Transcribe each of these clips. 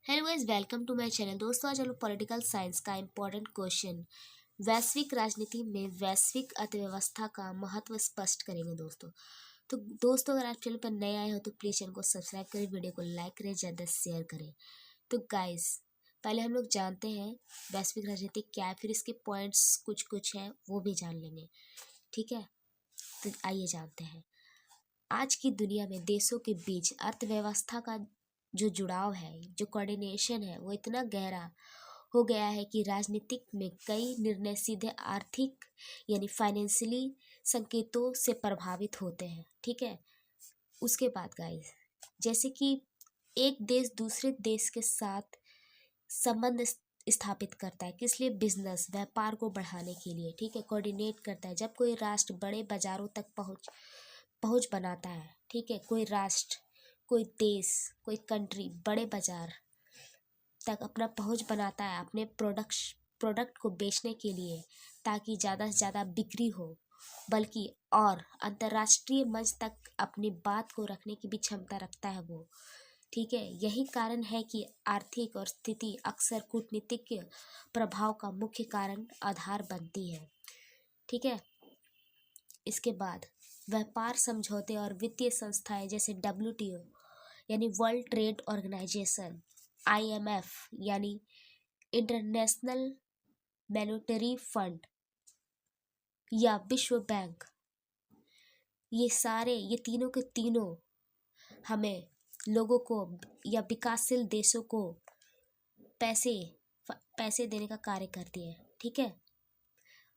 Hello guys, welcome to my channel. दोस्तों, आज हम लोग पॉलिटिकल साइंस का इम्पोर्टेंट क्वेश्चन वैश्विक राजनीति में वैश्विक अर्थव्यवस्था का महत्व स्पष्ट करेंगे। दोस्तों अगर आप चैनल पर नए आए हो तो प्लीज़ चैनल को सब्सक्राइब करें, वीडियो को लाइक करें, ज़्यादा शेयर करें। तो गाइस, पहले हम लोग जानते हैं वैश्विक राजनीति क्या है, फिर इसके पॉइंट्स कुछ कुछ है वो भी जान लेंगे। ठीक है, तो आइए जानते हैं। आज की दुनिया में देशों के बीच अर्थव्यवस्था का जो जुड़ाव है, जो कोऑर्डिनेशन है, वो इतना गहरा हो गया है कि राजनीतिक में कई निर्णय सीधे आर्थिक यानी फाइनेंशियली संकेतों से प्रभावित होते हैं। ठीक है, उसके बाद गाइस, जैसे कि एक देश दूसरे देश के साथ संबंध स्थापित करता है, किस लिए? बिजनेस, व्यापार को बढ़ाने के लिए। ठीक है, कोऑर्डिनेट करता है। जब कोई राष्ट्र बड़े बाजारों तक पहुंच पहुंच बनाता है, ठीक है, कोई राष्ट्र, कोई देश, कोई कंट्री बड़े बाजार तक अपना पहुंच बनाता है अपने प्रोडक्ट को बेचने के लिए, ताकि ज़्यादा से ज़्यादा बिक्री हो, बल्कि और अंतर्राष्ट्रीय मंच तक अपनी बात को रखने की भी क्षमता रखता है वो। ठीक है, यही कारण है कि आर्थिक और स्थिति अक्सर कूटनीतिक प्रभाव का मुख्य कारण आधार बनती है। ठीक है, इसके बाद व्यापार समझौते और वित्तीय संस्थाएं जैसे WTO यानी वर्ल्ड ट्रेड ऑर्गेनाइजेशन, IMF यानी इंटरनेशनल मॉनेटरी फंड या विश्व बैंक, ये तीनों के तीनों हमें लोगों को या विकासशील देशों को पैसे पैसे देने का कार्य करती है। ठीक है,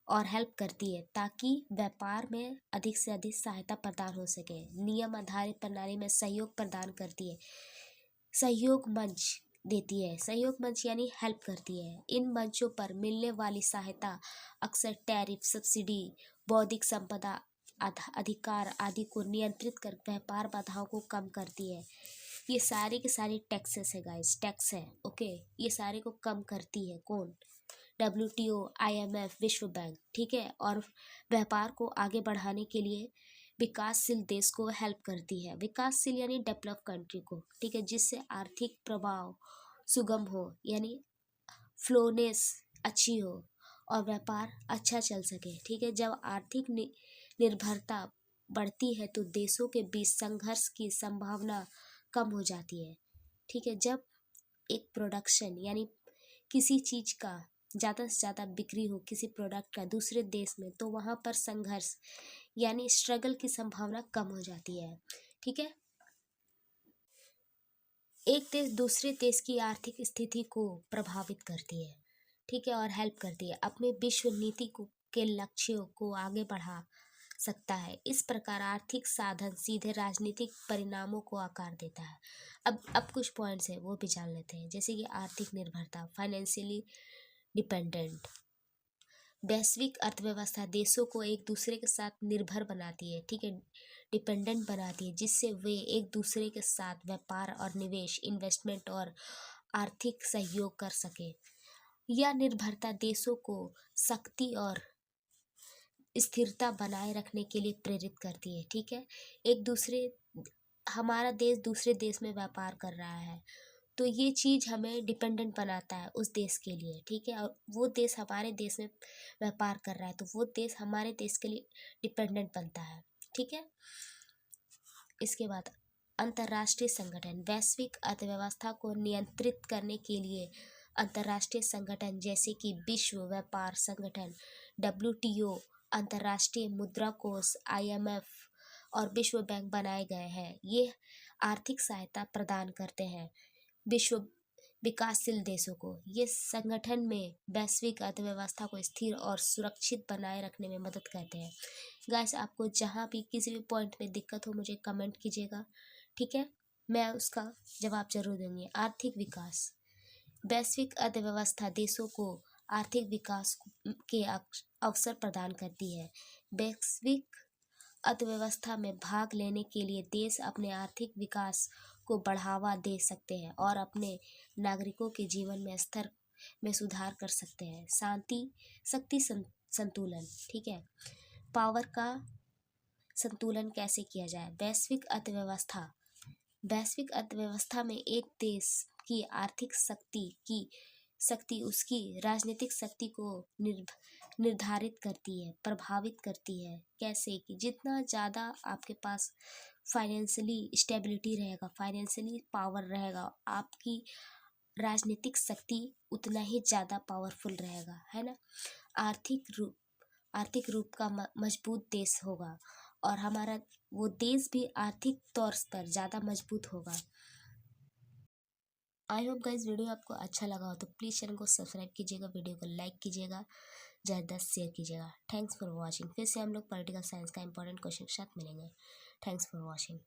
और हेल्प करती है ताकि व्यापार में अधिक से अधिक सहायता प्रदान हो सके। नियम आधारित प्रणाली में सहयोग प्रदान करती है, सहयोग मंच देती है। सहयोग मंच यानी हेल्प करती है। इन मंचों पर मिलने वाली सहायता अक्सर टैरिफ, सब्सिडी, बौद्धिक संपदा अधिकार आदि को नियंत्रित कर व्यापार बाधाओं को कम करती है। ये सारी की सारी टैक्सेस है गाइस, टैक्स है। ओके, ये सारे को कम करती है कौन? WTO, IMF, विश्व बैंक। ठीक है, और व्यापार को आगे बढ़ाने के लिए विकासशील देश को हेल्प करती है। विकासशील यानी डेवलप कंट्री को। ठीक है, जिससे आर्थिक प्रभाव सुगम हो, यानी फ्लोनेस अच्छी हो और व्यापार अच्छा चल सके। ठीक है, जब आर्थिक निर्भरता बढ़ती है तो देशों के बीच संघर्ष की संभावना कम हो जाती है। ठीक है, जब एक प्रोडक्शन यानी किसी चीज का ज़्यादा से ज़्यादा बिक्री हो, किसी प्रोडक्ट का दूसरे देश में, तो वहाँ पर संघर्ष यानी स्ट्रगल की संभावना कम हो जाती है। ठीक है, एक देश दूसरे देश की आर्थिक स्थिति को प्रभावित करती है। ठीक है, और हेल्प करती है, अपने विश्व नीति को के लक्ष्यों को आगे बढ़ा सकता है। इस प्रकार आर्थिक साधन सीधे राजनीतिक परिणामों को आकार देता है। अब कुछ पॉइंट्स है वो भी जान लेते हैं, जैसे कि आर्थिक निर्भरता, फाइनेंशियली डिपेंडेंट। वैश्विक अर्थव्यवस्था देशों को एक दूसरे के साथ निर्भर बनाती है। ठीक है, डिपेंडेंट बनाती है, जिससे वे एक दूसरे के साथ व्यापार और निवेश, इन्वेस्टमेंट और आर्थिक सहयोग कर सके। यह निर्भरता देशों को शक्ति और स्थिरता बनाए रखने के लिए प्रेरित करती है। ठीक है, एक दूसरे हमारा देश दूसरे देश में व्यापार कर रहा है, तो ये चीज़ हमें डिपेंडेंट बनाता है उस देश के लिए। ठीक है, और वो देश हमारे देश में व्यापार कर रहा है तो वो देश हमारे देश के लिए डिपेंडेंट बनता है। ठीक है, इसके बाद अंतर्राष्ट्रीय संगठन, वैश्विक अर्थव्यवस्था को नियंत्रित करने के लिए अंतर्राष्ट्रीय संगठन जैसे कि विश्व व्यापार संगठन, WTO, अंतर्राष्ट्रीय मुद्रा कोष, IMF और विश्व बैंक बनाए गए हैं। ये आर्थिक सहायता प्रदान करते हैं विश्व विकासशील देशों को। ये संगठन में वैश्विक अर्थव्यवस्था को स्थिर और सुरक्षित बनाए रखने में मदद करते हैं। गाइस, आपको जहाँ भी किसी भी पॉइंट में दिक्कत हो मुझे कमेंट कीजिएगा। ठीक है, मैं उसका जवाब जरूर दूंगी। आर्थिक विकास, वैश्विक अर्थव्यवस्था देशों को आर्थिक विकास के अवसर प्रदान करती है। वैश्विक अर्थव्यवस्था में भाग लेने के लिए देश अपने आर्थिक विकास को बढ़ावा दे सकते हैं और अपने नागरिकों के जीवन में स्तर में सुधार कर सकते हैं। शांति शक्ति संतुलन। ठीक है, पावर का संतुलन कैसे किया जाए? वैश्विक अर्थव्यवस्था में एक देश की आर्थिक शक्ति उसकी राजनीतिक शक्ति को निर्धारित करती है, प्रभावित करती है। कैसे कि जितना ज़्यादा आपके पास फाइनेंशियली स्टेबिलिटी रहेगा, फाइनेंशियली पावर रहेगा, आपकी राजनीतिक शक्ति उतना ही ज़्यादा पावरफुल रहेगा, है ना। आर्थिक रूप का मजबूत देश होगा और हमारा वो देश भी आर्थिक तौर पर ज़्यादा मजबूत होगा। आई होप गाइस वीडियो आपको अच्छा लगा हो तो प्लीज़ चैनल को सब्सक्राइब कीजिएगा, वीडियो को लाइक कीजिएगा, ज़्यादा शेयर कीजिएगा। Thanks for watching. फिर से हम लोग पॉलिटिकल साइंस का इंपॉर्टेंट क्वेश्चन के साथ मिलेंगे। Thanks for watching.